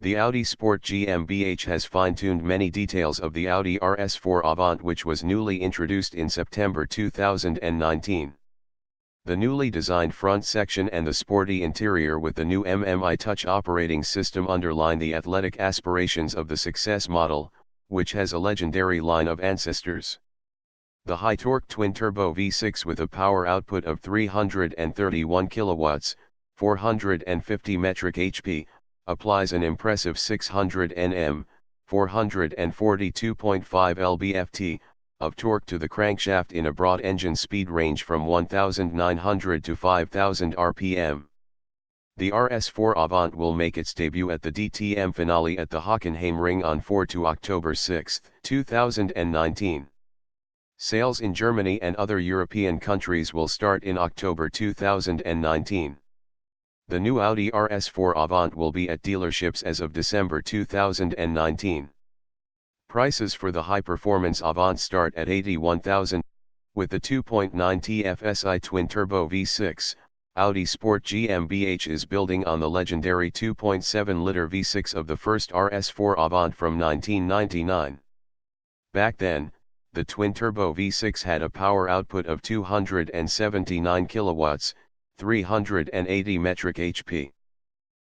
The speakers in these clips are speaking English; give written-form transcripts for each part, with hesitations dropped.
The Audi Sport GmbH has fine-tuned many details of the Audi RS4 Avant, which was newly introduced in September 2019. The newly designed front section and the sporty interior with the new MMI Touch operating system underline the athletic aspirations of the success model, which has a legendary line of ancestors. The high-torque twin-turbo V6 with a power output of 331 kilowatts, 450 metric HP, applies an impressive 600 Nm, 442.5 lb-ft, of torque to the crankshaft in a broad engine speed range from 1,900 to 5,000 rpm. The RS4 Avant will make its debut at the DTM finale at the Hockenheimring on 4 to October 6, 2019. Sales in Germany and other European countries will start in October 2019. The new Audi RS4 Avant will be at dealerships as of December 2019. Prices for the high-performance Avant start at $81,000. With the 2.9 TFSI twin-turbo V6, Audi Sport GmbH is building on the legendary 2.7-liter V6 of the first RS4 Avant from 1999. Back then, the twin-turbo V6 had a power output of 279 kilowatts, 380 metric HP.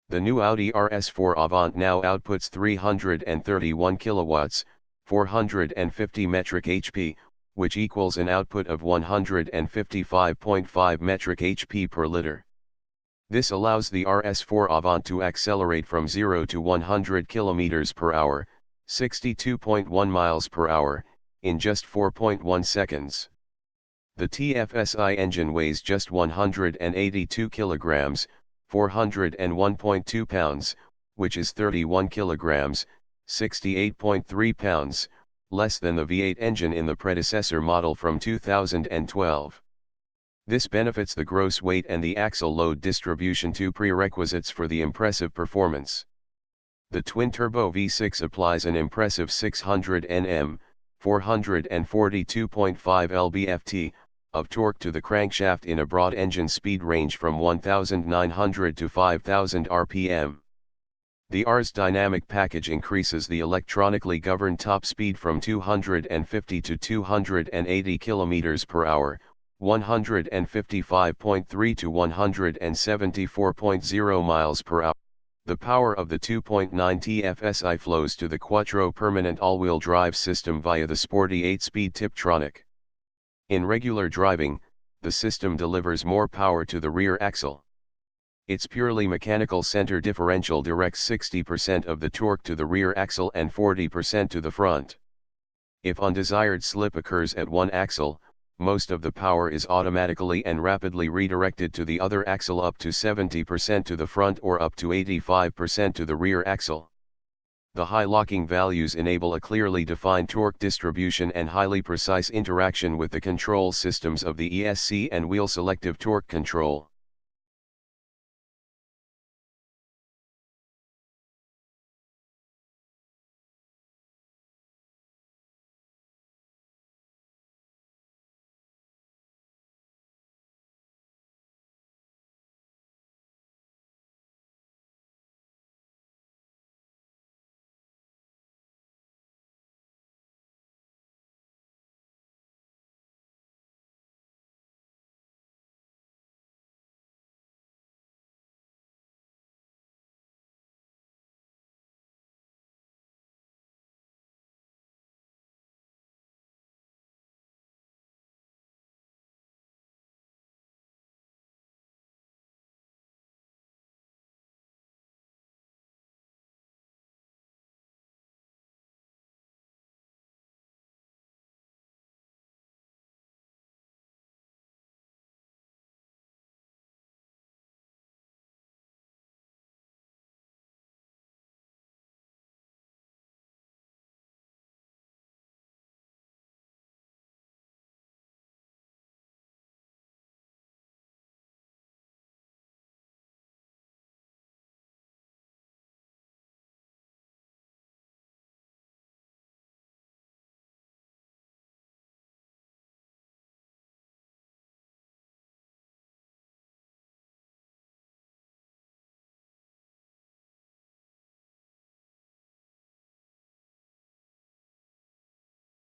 The new Audi RS4 Avant now outputs 331 kilowatts, 450 metric HP, which equals an output of 155.5 metric HP per liter. This allows the RS4 Avant to accelerate from 0 to 100 km per hour, 62.1 miles per hour, in just 4.1 seconds. The TFSI engine weighs just 182 kilograms, 401.2 pounds, which is 31 kilograms, 68.3 pounds, less than the V8 engine in the predecessor model from 2012. This benefits the gross weight and the axle load distribution, two prerequisites for the impressive performance. The twin-turbo V6 applies an impressive 600 Nm, 442.5 lb-ft, of torque to the crankshaft in a broad engine speed range from 1,900 to 5,000 rpm. The RS dynamic package increases the electronically governed top speed from 250 to 280 km per hour, 155.3 to 174.0 miles per hour. The power of the 2.9 TFSI flows to the Quattro permanent all-wheel drive system via the sporty 8-speed Tiptronic. In regular driving, the system delivers more power to the rear axle. Its purely mechanical center differential directs 60% of the torque to the rear axle and 40% to the front. If undesired slip occurs at one axle, most of the power is automatically and rapidly redirected to the other axle, up to 70% to the front or up to 85% to the rear axle. The high locking values enable a clearly defined torque distribution and highly precise interaction with the control systems of the ESC and wheel selective torque control.